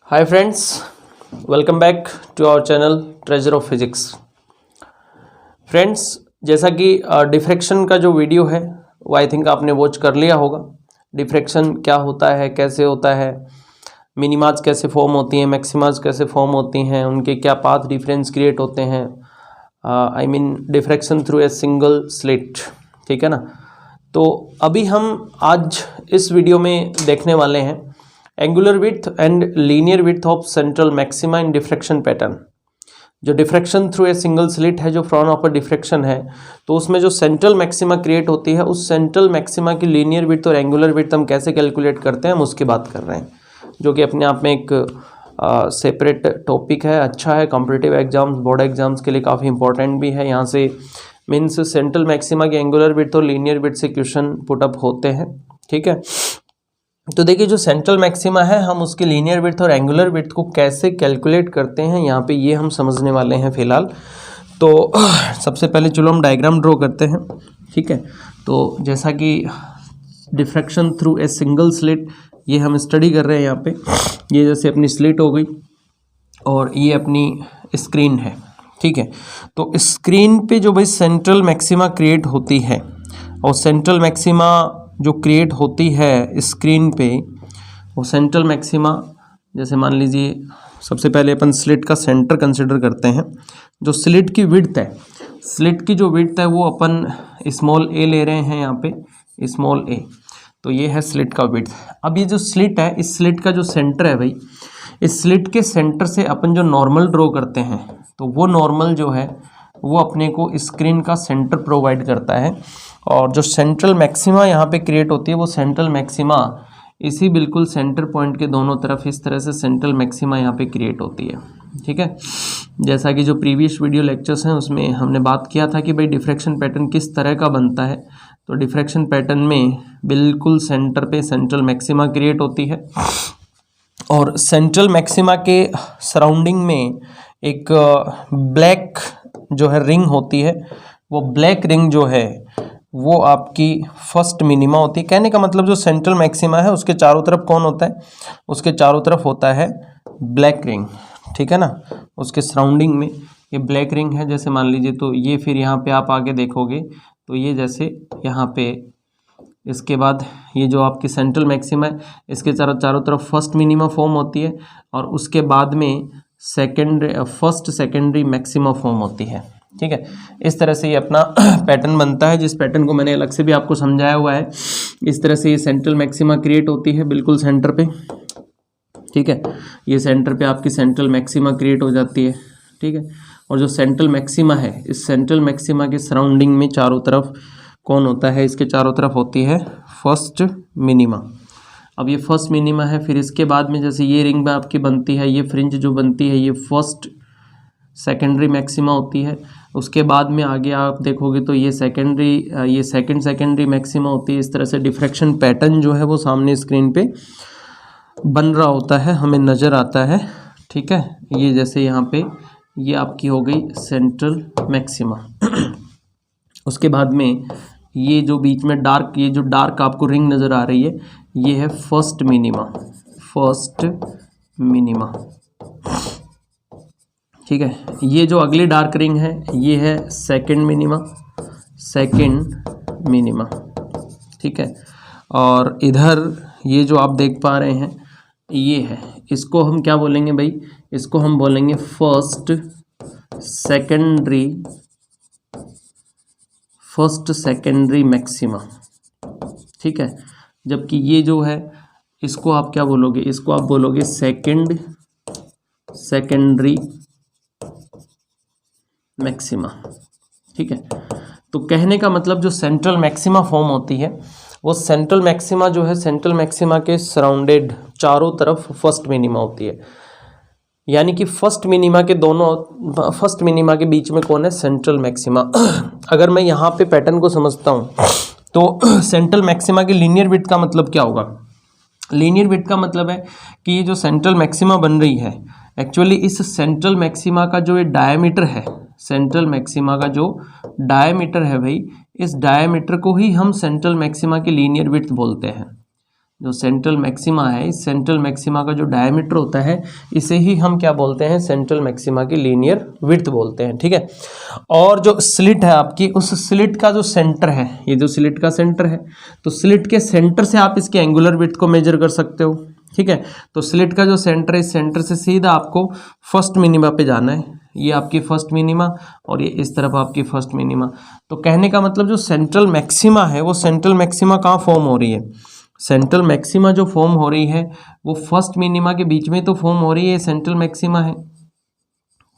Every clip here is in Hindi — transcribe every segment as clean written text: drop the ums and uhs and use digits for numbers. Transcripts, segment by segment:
Hi friends, welcome back to our channel treasure of physics. Friends, जैसा कि डिफ्रैक्शन का जो वीडियो है वो आई थिंक आपने वॉच कर लिया होगा। डिफ्रैक्शन क्या होता है, कैसे होता है, मिनिमाज कैसे फॉर्म होती हैं, मैक्सिमाज कैसे फॉर्म होती हैं, उनके क्या पाथ डिफरेंस क्रिएट होते हैं। I mean diffraction through a single slit, ठीक है ना। तो अभी हम आज इस वीडियो में देखने वाले हैं angular width and linear width of central maxima in diffraction pattern. जो diffraction through a single slit है, जो फ्रॉन ऑफ अ डिफ्रैक्शन है, तो उसमें जो सेंट्रल मैक्सिमा क्रिएट होती है, उस सेंट्रल मैक्सिमा की लीनियर विड्थ और एंगुलर विड्थ हम कैसे कैलकुलेट करते हैं हम उसकी बात कर रहे हैं, जो कि अपने आप में एक सेपरेट टॉपिक है। अच्छा है, कॉम्पिटिटिव एग्जाम्स, बोर्ड एग्जाम्स के लिए काफ़ी इंपॉर्टेंट भी है। यहाँ से मीन्स सेंट्रल मैक्सिमा की एंगुलर विड्थ और लीनियर विड्थ से क्वेश्चन पुटअप होते हैं, ठीक है। तो देखिए, जो सेंट्रल मैक्सिमा है हम उसकी लीनियर विड्थ और एंगुलर विड्थ को कैसे कैलकुलेट करते हैं यहाँ पे ये हम समझने वाले हैं फ़िलहाल। तो सबसे पहले चलो हम डायग्राम ड्रॉ करते हैं, ठीक है। तो जैसा कि diffraction through a single slit ये हम स्टडी कर रहे हैं यहाँ पे। ये जैसे अपनी स्लिट हो गई और ये अपनी स्क्रीन है, ठीक है। तो स्क्रीन पे जो भाई सेंट्रल मैक्सिमा क्रिएट होती है, और सेंट्रल मैक्सिमा जो क्रिएट होती है स्क्रीन पे, वो सेंट्रल मैक्सिमा जैसे मान लीजिए सबसे पहले अपन स्लिट का सेंटर कंसिडर करते हैं। जो स्लिट की विड्थ है, स्लिट की जो विड्थ है वो अपन स्मॉल ए ले रहे हैं यहाँ पे, स्मॉल ए। तो ये है स्लिट का विड्थ। अब ये जो स्लिट है, इस स्लिट का जो सेंटर है भाई, इस स्लिट के सेंटर से अपन जो नॉर्मल ड्रॉ करते हैं, तो वो नॉर्मल जो है वो अपने को स्क्रीन का सेंटर प्रोवाइड करता है। और जो सेंट्रल मैक्सिमा यहाँ पे क्रिएट होती है, वो सेंट्रल मैक्सिमा इसी बिल्कुल सेंटर पॉइंट के दोनों तरफ इस तरह से सेंट्रल मैक्सिमा यहाँ पे क्रिएट होती है, ठीक है। जैसा कि जो प्रीवियस वीडियो लेक्चर्स हैं उसमें हमने बात किया था कि भाई डिफ्रैक्शन पैटर्न किस तरह का बनता है। तो डिफ्रैक्शन पैटर्न में बिल्कुल सेंटर पे सेंट्रल मैक्सिमा क्रिएट होती है, और सेंट्रल मैक्सिमा के सराउंडिंग में एक ब्लैक जो है रिंग होती है। वो ब्लैक रिंग जो है वो आपकी फर्स्ट मिनिमा होती है। कहने का मतलब जो सेंट्रल मैक्सिमा है उसके चारों तरफ कौन होता है, उसके चारों तरफ होता है ब्लैक रिंग, ठीक है ना। उसके सराउंडिंग में ये ब्लैक रिंग है, जैसे मान लीजिए। तो ये फिर यहाँ पे आप आगे देखोगे तो ये जैसे यहाँ पे, इसके बाद ये जो आपकी सेंट्रल मैक्सिमा है इसके चारों तरफ फर्स्ट मिनिमा फॉर्म होती है, और उसके बाद में फर्स्ट सेकेंडरी मैक्सिमा फॉर्म होती है, ठीक है। इस तरह से ये अपना पैटर्न बनता है, जिस पैटर्न को मैंने अलग से भी आपको समझाया हुआ है। इस तरह से ये सेंट्रल मैक्सिमा क्रिएट होती है बिल्कुल सेंटर पे, ठीक है। ये सेंटर पे आपकी सेंट्रल मैक्सिमा क्रिएट हो जाती है, ठीक है। और जो सेंट्रल मैक्सिमा है, इस सेंट्रल मैक्सिमा के सराउंडिंग में चारों तरफ कौन होता है, इसके चारों तरफ होती है फर्स्ट मिनिमा। अब ये फर्स्ट मिनिमा है, फिर इसके बाद में जैसे ये रिंग में आपकी बनती है, ये फ्रिंज जो बनती है ये फर्स्ट सेकेंडरी मैक्सिमा होती है। उसके बाद में आगे आप देखोगे तो ये सेकेंडरी मैक्सिमा होती है। इस तरह से डिफ्रैक्शन पैटर्न जो है वो सामने स्क्रीन पे बन रहा होता है, हमें नज़र आता है, ठीक है। ये जैसे यहाँ पे ये आपकी हो गई सेंट्रल मैक्सिमा। उसके बाद में ये जो बीच में डार्क, ये जो डार्क आपको रिंग नज़र आ रही है, ये है फर्स्ट मिनिमा, ठीक है। ये जो अगली डार्क रिंग है ये है सेकंड मिनिमा, ठीक है। और इधर ये जो आप देख पा रहे हैं ये है, इसको हम क्या बोलेंगे भाई, इसको हम बोलेंगे फर्स्ट सेकेंडरी मैक्सिमा, ठीक है। जबकि ये जो है इसको आप क्या बोलोगे, इसको आप बोलोगे सेकेंडरी मैक्सिमा, ठीक है। तो कहने का मतलब जो सेंट्रल मैक्सिमा फॉर्म होती है, वो सेंट्रल मैक्सिमा जो है, सेंट्रल मैक्सिमा के सराउंडेड चारों तरफ फर्स्ट मिनिमा होती है। यानी कि फर्स्ट मिनिमा के बीच में कौन है, सेंट्रल मैक्सिमा। अगर मैं यहाँ पे पैटर्न को समझता हूँ तो सेंट्रल मैक्सिमा की लीनियर विड्थ का मतलब क्या होगा। लीनियर विड्थ का मतलब है कि ये जो सेंट्रल मैक्सिमा बन रही है, एक्चुअली इस सेंट्रल मैक्सिमा का जो ये डायमीटर है, सेंट्रल मैक्सिमा का जो डायमीटर है भाई, इस डायमीटर को ही हम सेंट्रल मैक्सिमा की लीनियर विड्थ बोलते हैं। जो सेंट्रल मैक्सिमा है, इस सेंट्रल मैक्सिमा का जो डायमीटर होता है इसे ही हम क्या बोलते हैं, सेंट्रल मैक्सिमा की लीनियर विड्थ बोलते हैं, ठीक है। और जो स्लिट है आपकी, उस स्लिट का जो सेंटर है, ये जो स्लिट का सेंटर है, तो स्लिट के सेंटर से आप इसकी एंगुलर विड्थ को मेजर कर सकते हो, ठीक है। तो स्लिट का जो सेंटर है, इस सेंटर से सीधा आपको फर्स्ट मिनिमा पे जाना है, ये आपकी फर्स्ट मिनिमा और ये इस तरफ आपकी फर्स्ट मिनिमा। तो कहने का मतलब जो सेंट्रल मैक्सिमा है वो सेंट्रल मैक्सिमा कहाँ फॉर्म हो रही है, सेंट्रल मैक्सिमा जो फॉर्म हो रही है वो फर्स्ट मिनिमा के बीच में तो फॉर्म हो रही है, सेंट्रल मैक्सिमा है,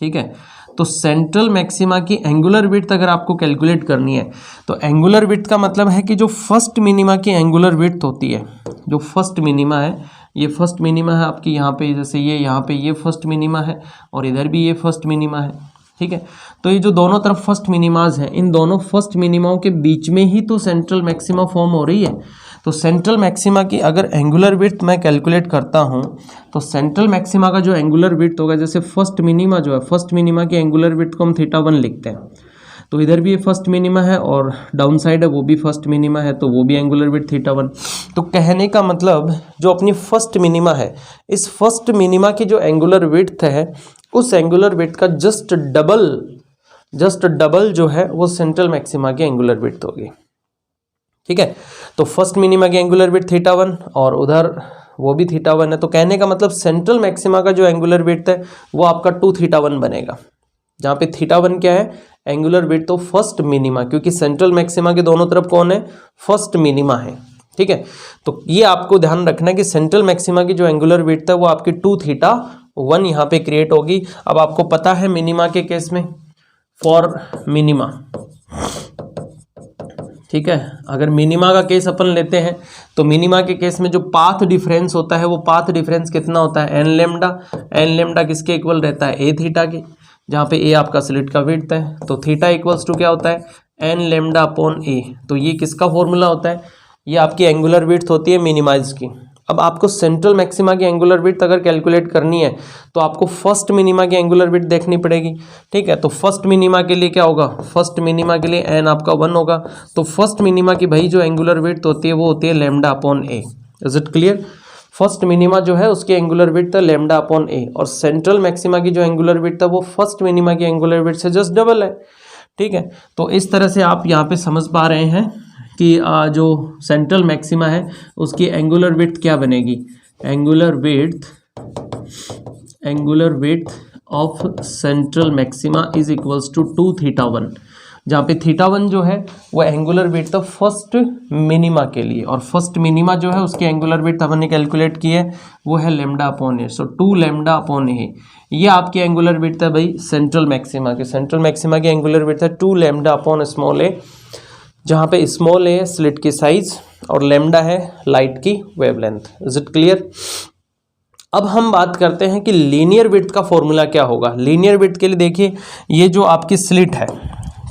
ठीक है। तो सेंट्रल मैक्सिमा की एंगुलर विड्थ अगर आपको कैलकुलेट करनी है तो एंगुलर विड्थ का मतलब है कि जो फर्स्ट मिनिमा की एंगुलर विड्थ होती है, जो फर्स्ट मिनिमा है, ये फर्स्ट मिनिमा है आपकी यहाँ पे, जैसे ये यहाँ पे ये फर्स्ट मिनिमा है और इधर भी ये फर्स्ट मिनिमा है, ठीक है। तो ये जो दोनों तरफ फर्स्ट मिनिमाज हैं, इन दोनों फर्स्ट मिनिमाओं के बीच में ही तो सेंट्रल मैक्सिमा फॉर्म हो रही है। तो सेंट्रल मैक्सिमा की अगर एंगुलर विड्थ मैं कैलकुलेट करता हूँ तो सेंट्रल मैक्सिमा का जो एंगुलर विड्थ होगा, जैसे फर्स्ट मिनिमा जो है, फर्स्ट मिनिमा की एंगुलर विड्थ को हम θ1 लिखते हैं, तो इधर भी ये फर्स्ट मिनिमा है और डाउन साइड है वो भी फर्स्ट मिनिमा है, तो वो भी एंगुलर विड्थ θ1। तो कहने का मतलब जो अपनी फर्स्ट मिनिमा है, इस फर्स्ट मिनिमा की जो एंगुलर विड्थ है, उस एंगुलर विड्थ का जस्ट डबल जो है वो सेंट्रल मैक्सिमा की एंगुलर विड्थ होगी, ठीक है। तो फर्स्ट मिनिमा की एंगुलर विड्थ θ1 और उधर वो भी θ1 है, तो कहने का मतलब सेंट्रल मैक्सिमा का जो एंगुलर विड्थ है वो आपका 2θ1 बनेगा, जहाँ पे θ1 क्या है, angular width of first minima, क्योंकि सेंट्रल मैक्सिमा के दोनों तरफ कौन है, फर्स्ट मिनिमा है, ठीक है। तो ये आपको ध्यान रखना है कि सेंट्रल मैक्सिमा की जो एंगुलर विड्थ है वो आपकी 2θ1 यहाँ पे क्रिएट होगी। अब आपको पता है मिनिमा के केस में फॉर मिनिमा, ठीक है, अगर मिनिमा का केस अपन लेते हैं तो मिनिमा के केस में जो पाथ डिफरेंस होता है वो पाथ डिफरेंस कितना होता है, एन लेमडा किसके इक्वल रहता है, ए थीटा के, जहाँ पे ए आपका स्लिट का विड्थ है, तो थीटा इक्वल्स टू क्या होता है, एन लेमडा अपॉन ए। तो ये किसका फॉर्मूला होता है, ये आपकी एंगुलर विड्थ होती है मिनिमाइज की। अब आपको सेंट्रल मैक्सिमा की एंगुलर विड्थ अगर कैलकुलेट करनी है तो आपको फर्स्ट मिनिमा की एंगुलर विड्थ देखनी पड़ेगी, ठीक है। तो फर्स्ट मिनिमा के लिए क्या होगा, फर्स्ट मिनिमा के लिए एन आपका 1 होगा, तो फर्स्ट मिनिमा की भाई जो एंगुलर विड्थ होती है वो होती है lambda upon A. Is it clear, first minima जो है उसकी एंगुलर विड्थ है लेमडा अपॉन ए, और सेंट्रल मैक्सिमा की जो एंगुलर विड्थ है वो फर्स्ट मिनिमा की एंगुलर विड्थ से जस्ट डबल है, ठीक है। तो इस तरह से आप यहाँ पे समझ पा रहे हैं कि जो सेंट्रल मैक्सिमा है उसकी एंगुलर विड्थ क्या बनेगी, angular width of central maxima is equals to 2θ1, जहाँ पे θ1 जो है वो angular width of first minima के लिए, और फर्स्ट मिनिमा जो है उसकी एंगुलर विड्थ अपन ने कैलकुलेट की है वो है लेमडा अपॉन ए, सो 2 लेमडा अपॉन ए, ये आपकी एंगुलर विड्थ है भाई सेंट्रल मैक्सिमा की। सेंट्रल मैक्सिमा की एंगुलर विड्थ है 2 लेमडा अपॉन स्मॉल ए, जहाँ पे स्मॉल ए स्लिट की साइज और लेमडा है लाइट की वेवलेंथ। Is it clear. अब हम बात करते हैं कि लीनियर विड्थ का फॉर्मूला क्या होगा। लीनियर विड्थ के लिए देखिए, ये जो आपकी स्लिट है,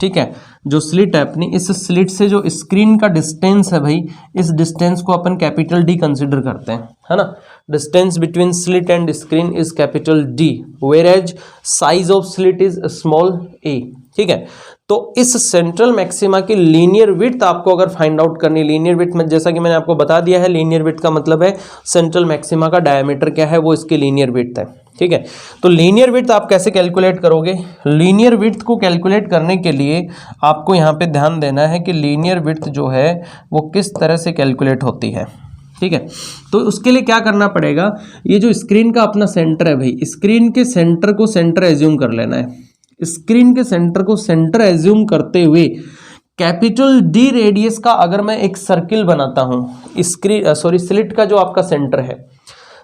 ठीक है, जो स्लिट है अपनी, इस स्लिट से जो स्क्रीन का डिस्टेंस है भाई, इस डिस्टेंस को अपन कैपिटल डी कंसिडर करते हैं, है ना। Distance between slit and screen is capital D, whereas size of slit is small a, ठीक है। तो इस सेंट्रल मैक्सिमा की लीनियर विड्थ आपको अगर फाइंड आउट करनी, लीनियर विड्थ में जैसा कि मैंने आपको बता दिया है, लीनियर विड्थ का मतलब है सेंट्रल मैक्सिमा का डायमीटर क्या है वो इसकी लीनियर विड्थ है, ठीक है। तो लीनियर विड्थ आप कैसे कैलकुलेट करोगे, लीनियर विड्थ को कैलकुलेट करने के लिए आपको यहाँ पे ध्यान देना है कि लीनियर विड्थ जो है वो किस तरह से कैलकुलेट होती है, ठीक है। तो उसके लिए क्या करना पड़ेगा, ये जो स्क्रीन का अपना सेंटर है भाई, स्क्रीन के सेंटर को सेंटर एज्यूम कर लेना है। स्क्रीन के सेंटर को सेंटर एज्यूम करते हुए कैपिटल डी रेडियस का अगर मैं एक सर्किल बनाता हूं, स्लिट का जो आपका सेंटर है,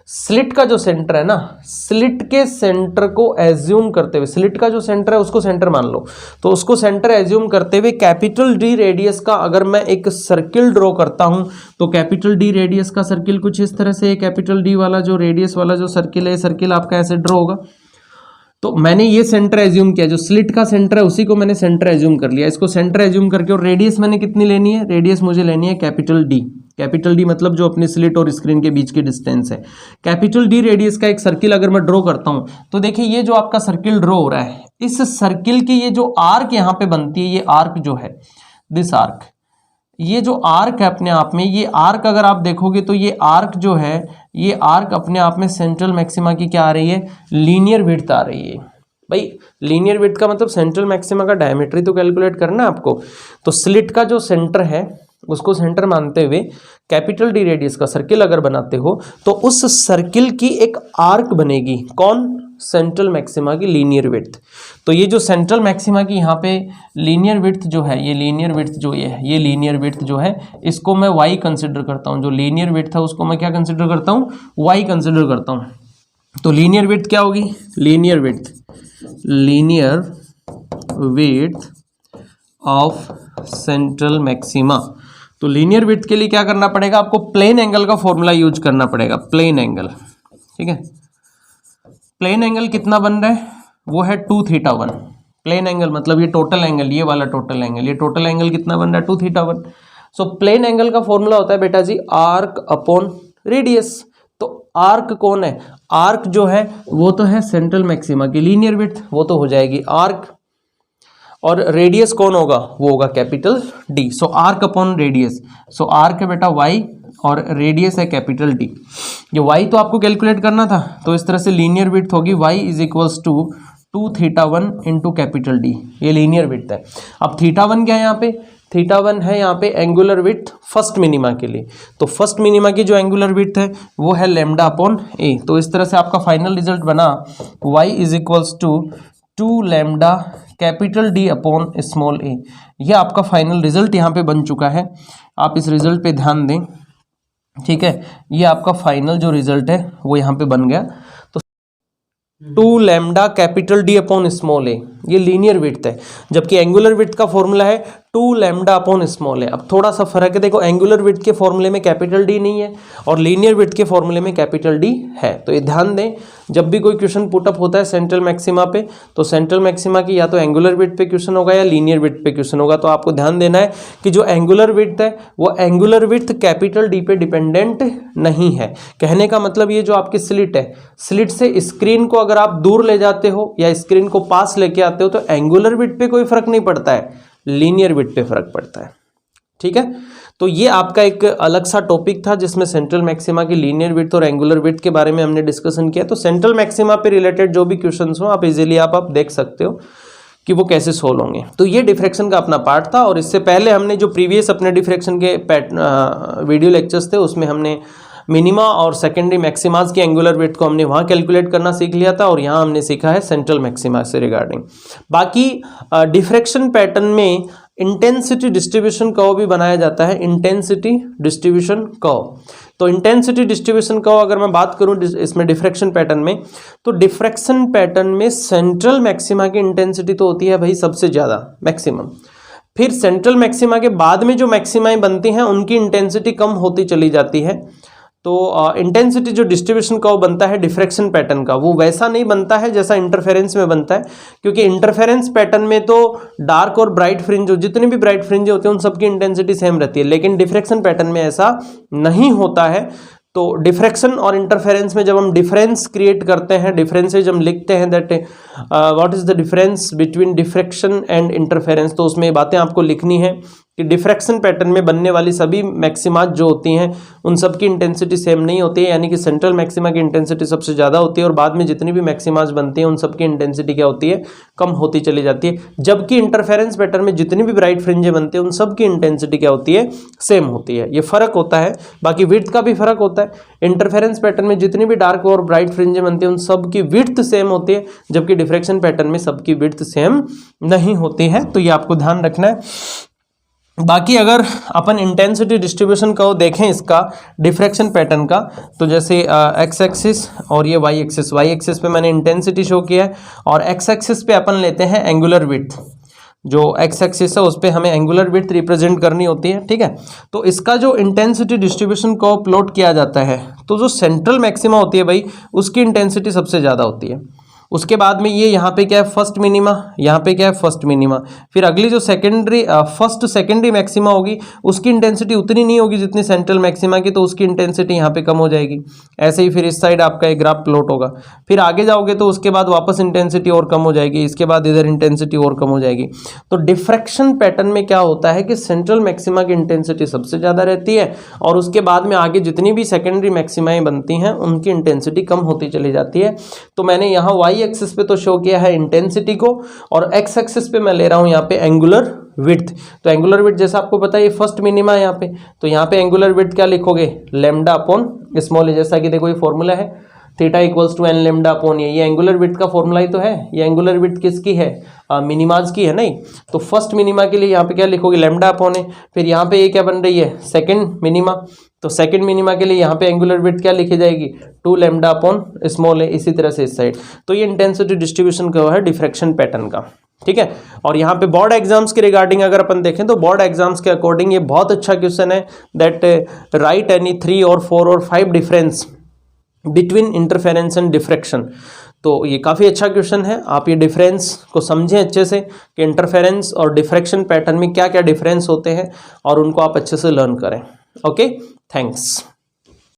स्लिट का जो सेंटर है ना, स्लिट के सेंटर को एज्यूम करते हुए, स्लिट का जो सेंटर है उसको सेंटर मान लो, तो उसको सेंटर एज्यूम करते हुए कैपिटल डी रेडियस का अगर मैं एक सर्किल ड्रॉ करता हूं, तो कैपिटल डी रेडियस का सर्किल कुछ इस तरह से, कैपिटल डी वाला जो रेडियस वाला जो सर्किल है, सर्किल आपका ऐसे ड्रॉ होगा। तो मैंने ये सेंटर एज्यूम किया, जो स्लिट का सेंटर है उसी को मैंने सेंटर एज्यूम कर लिया, इसको सेंटर एज्यूम करके, और रेडियस मैंने कितनी लेनी है, रेडियस मुझे लेनी है कैपिटल डी। कैपिटल डी मतलब जो अपने स्लिट और स्क्रीन के बीच की डिस्टेंस है। कैपिटल डी रेडियस का एक सर्किल अगर मैं ड्रॉ करता हूं, तो देखिए ये जो आपका सर्किल ड्रॉ हो रहा है, इस सर्किल की ये जो आर्क यहाँ पे बनती है, ये आर्क जो है, दिस आर्क, ये जो आर्क है अपने आप में, ये आर्क अगर आप देखोगे तो ये आर्क जो है, ये आर्क अपने आप में सेंट्रल मैक्सिमा की क्या आ रही है, लीनियर विड्थ आ रही है। भाई लीनियर विड्थ का मतलब सेंट्रल मैक्सिमा का डायमीटर ही तो कैलकुलेट करना है आपको। तो स्लिट का जो सेंटर है उसको सेंटर मानते हुए कैपिटल डी रेडियस का सर्किल अगर बनाते हो तो उस सर्किल की एक आर्क बनेगी, कौन, सेंट्रल मैक्सिमा की लीनियर विड्थ। तो ये जो सेंट्रल मैक्सिमा की यहाँ पे लीनियर विड्थ जो है, ये लीनियर विड्थ जो ये लीनियर विड्थ जो है, इसको मैं y कंसिडर करता हूँ। जो लीनियर विड्थ है उसको मैं क्या कंसिडर करता हूँ, y कंसिडर करता हूँ। तो लीनियर विड्थ क्या होगी, linear width of central maxima. तो लीनियर विड्थ के लिए क्या करना पड़ेगा आपको, प्लेन एंगल का फॉर्मूला यूज करना पड़ेगा, प्लेन एंगल। ठीक है, प्लेन एंगल कितना बन रहा है, वो है 2θ1। प्लेन एंगल मतलब ये टोटल एंगल, ये वाला टोटल एंगल, ये टोटल एंगल कितना बन रहा है, 2θ1। सो प्लेन एंगल का फॉर्मूला होता है बेटा जी आर्क अपॉन रेडियस। तो आर्क कौन है, आर्क जो है वो तो है सेंट्रल मैक्सिमा की लीनियर विड्थ, वो तो हो जाएगी आर्क। और रेडियस कौन होगा, वो होगा कैपिटल डी। सो आर्क अपॉन रेडियस, सो आर्क है बेटा वाई और रेडियस है कैपिटल डी। ये वाई तो आपको कैलकुलेट करना था, तो इस तरह से लीनियर विड्थ होगी Y is equals to 2θ1 into capital D, ये लीनियर विड्थ है। अब θ1 क्या है यहाँ पे, θ1 है यहाँ पे एंगुलर विड्थ फर्स्ट मिनिमा के लिए। तो फर्स्ट मिनिमा की जो एंगुलर विड्थ है वो है लैम्डा अपॉन ए। तो इस तरह से आपका फाइनल रिजल्ट बना y is equals to 2 lambda capital D upon small a. यह आपका फाइनल रिजल्ट यहाँ पे बन चुका है, आप इस रिजल्ट पे ध्यान दें। ठीक है, ये आपका फाइनल जो रिजल्ट है वो यहाँ पे बन गया। तो 2 lambda capital D upon small a, ये लीनियर विड्थ है, जबकि एंगुलर विड्थ का फॉर्मूला है 2 लैम्डा अपॉन स्मॉल ए। अब थोड़ा सा फर्क है, देखो एंगुलर विड्थ के फॉर्मूले में कैपिटल डी नहीं है और लीनियर विड्थ के फॉर्मूले में कैपिटल डी है। तो ये ध्यान दें, जब भी कोई क्वेश्चन पुटअप होता है सेंट्रल मैक्सिमा पे, तो सेंट्रल मैक्सिमा की या तो एंगुलर विड्थ पे क्वेश्चन होगा या लीनियर विड्थ पे क्वेश्चन होगा। तो आपको ध्यान देना है कि जो एंगुलर विड्थ है वो एंगुलर विड्थ कैपिटल डी पे डिपेंडेंट नहीं है। कहने का मतलब ये जो आपकी स्लिट है, स्लिट से स्क्रीन को अगर आप दूर ले जाते हो या स्क्रीन को पास लेके आते हो तो एंगुलर विड्थ पे कोई फर्क नहीं पड़ता है, लीनियर विड्थ पे फर्क पड़ता है। ठीक है, तो ये आपका एक अलग सा टॉपिक था जिसमें सेंट्रल मैक्सिमा की लीनियर विड्थ और एंगुलर विड्थ के बारे में हमने डिस्कशन किया। तो सेंट्रल मैक्सिमा पे रिलेटेड जो भी क्वेश्चंस हो आप इजीली आप देख सकते हो कि वो कैसे सोल्व होंगे। तो ये डिफ्रैक्शन का अपना पार्ट था। और इससे पहले हमने जो प्रीवियस अपने डिफ्रैक्शन के वीडियो लेक्चर्स थे उसमें हमने मिनिमा और सेकेंडरी मैक्सिमाज की एंगुलर विड्थ को हमने वहाँ कैलकुलेट करना सीख लिया था और यहाँ हमने सीखा है सेंट्रल मैक्सिमा से रिगार्डिंग। बाकी डिफ्रैक्शन पैटर्न में इंटेंसिटी डिस्ट्रीब्यूशन कर्व भी बनाया जाता है, इंटेंसिटी डिस्ट्रीब्यूशन कर्व। तो इंटेंसिटी डिस्ट्रीब्यूशन कर्व अगर मैं बात करूं इसमें डिफ्रैक्शन पैटर्न में, तो डिफ्रैक्शन पैटर्न में सेंट्रल मैक्सिमा की इंटेंसिटी तो होती है भाई सबसे ज़्यादा, मैक्सिमम। फिर सेंट्रल मैक्सिमा के बाद में जो मैक्सिमाएं बनती हैं उनकी इंटेंसिटी कम होती चली जाती है। तो इंटेंसिटी जो डिस्ट्रीब्यूशन कर्व बनता है डिफ्रैक्शन पैटर्न का, वो वैसा नहीं बनता है जैसा इंटरफेरेंस में बनता है, क्योंकि इंटरफेरेंस पैटर्न में तो डार्क और ब्राइट फ्रिंज, जो जितने भी ब्राइट फ्रिंज होते हैं उन सबकी इंटेंसिटी सेम रहती है, लेकिन डिफ्रैक्शन पैटर्न में ऐसा नहीं होता है। तो डिफ्रैक्शन और इंटरफेरेंस में जब हम डिफरेंस क्रिएट करते हैं, डिफरेंसेज हम लिखते हैं that what is the difference between diffraction and interference, तो उसमें ये बातें आपको लिखनी है कि डिफ्रैक्शन पैटर्न में बनने वाली सभी मैक्सिमाज जो होती हैं उन सब की इंटेंसिटी सेम नहीं होती है, यानी कि सेंट्रल मैक्सिमा की इंटेंसिटी सबसे ज़्यादा होती है और बाद में जितनी भी मैक्सिमाज बनती हैं उन सब की इंटेंसिटी क्या होती है, कम होती चली जाती है। जबकि इंटरफेरेंस पैटर्न में जितनी भी ब्राइट फ्रिंजें बनती हैं उन सब की इंटेंसिटी क्या होती है, सेम होती है। ये फर्क होता है, बाकी विड्थ का भी फर्क होता है। इंटरफेरेंस पैटर्न में जितनी भी डार्क और ब्राइट फ्रिंजें बनती हैं उन सब की विड्थ सेम होती है, जबकि डिफ्रैक्शन पैटर्न में सबकी विड्थ सेम नहीं होती है। तो ये आपको ध्यान रखना है। बाकी अगर अपन इंटेंसिटी डिस्ट्रीब्यूशन को देखें इसका डिफ्रैक्शन पैटर्न का, तो जैसे एक्स एक्सिस और ये वाई एक्सिस पे मैंने इंटेंसिटी शो किया है और एक्स एक्सिस पे अपन लेते हैं एंगुलर विड्थ। जो एक्स एक्सिस है उस पर हमें एंगुलर विड्थ रिप्रेजेंट करनी होती है, ठीक है। तो इसका जो इंटेंसिटी डिस्ट्रीब्यूशन को प्लॉट किया जाता है, तो जो सेंट्रल मैक्सिमा होती है भाई उसकी इंटेंसिटी सबसे ज़्यादा होती है। उसके बाद में ये यहाँ पे क्या है फर्स्ट मिनिमा, यहाँ पे क्या है फर्स्ट मिनिमा। फिर अगली जो सेकेंडरी फर्स्ट सेकेंडरी मैक्सिमा होगी उसकी इंटेंसिटी उतनी नहीं होगी जितनी सेंट्रल मैक्सिमा की, तो उसकी इंटेंसिटी यहाँ पे कम हो जाएगी। ऐसे ही फिर इस साइड आपका एक ग्राफ प्लॉट होगा। फिर आगे जाओगे तो उसके बाद वापस इंटेंसिटी और कम हो जाएगी, इसके बाद इधर इंटेंसिटी और कम हो जाएगी। तो डिफ्रैक्शन पैटर्न में क्या होता है कि सेंट्रल मैक्सिमा की इंटेंसिटी सबसे ज़्यादा रहती है और उसके बाद में आगे जितनी भी सेकेंडरी मैक्सिमाएं बनती हैं उनकी इंटेंसिटी कम होती चली जाती है। तो मैंने यहाँ वाई एक्सिस पे तो शो किया है इंटेंसिटी को और एक्स एक्सिस पे मैं ले रहा हूँ यहाँ पे एंगुलर विड्थ। तो एंगुलर विड्थ जैसा आपको पता है ये फर्स्ट मिनिमा है यहाँ पे, तो यहाँ पे एंगुलर विड्थ क्या लिखोगे लैम्डा अपॉन स्मॉल ए, जैसा कि देखो ये फॉर्मूला है theta equals to n lambda upon ये एंगुलर विड्थ का फॉर्मूला ही तो है। ये एंगुलर विड्थ किसकी है मिनिमाज की है नहीं। तो फर्स्ट मिनिमा के लिए यहाँ पे क्या लिखोगे लैम्डा अपॉन ए। फिर यहाँ पे ये क्या बन रही है सेकंड मिनिमा, तो सेकंड मिनिमा के लिए यहाँ पे एंगुलर विड्थ क्या लिखी जाएगी 2 लैम्डा अपॉन स्मॉल ए। इसी तरह से इस साइड। तो ये इंटेंसिटी डिस्ट्रीब्यूशन का है डिफ्रैक्शन पैटर्न का, ठीक है। और यहाँ पे बोर्ड एग्जाम्स के रिगार्डिंग अगर अपन देखें तो बोर्ड एग्जाम्स के अकॉर्डिंग ये बहुत अच्छा क्वेश्चन है दैट राइट एनी 3 और 4 और 5 difference between interference and diffraction. तो ये काफ़ी अच्छा क्वेश्चन है, आप ये डिफरेंस को समझें अच्छे से कि इंटरफेरेंस और डिफ्रैक्शन पैटर्न में क्या क्या डिफरेंस होते हैं और उनको आप अच्छे से लर्न करें। Okay, thanks.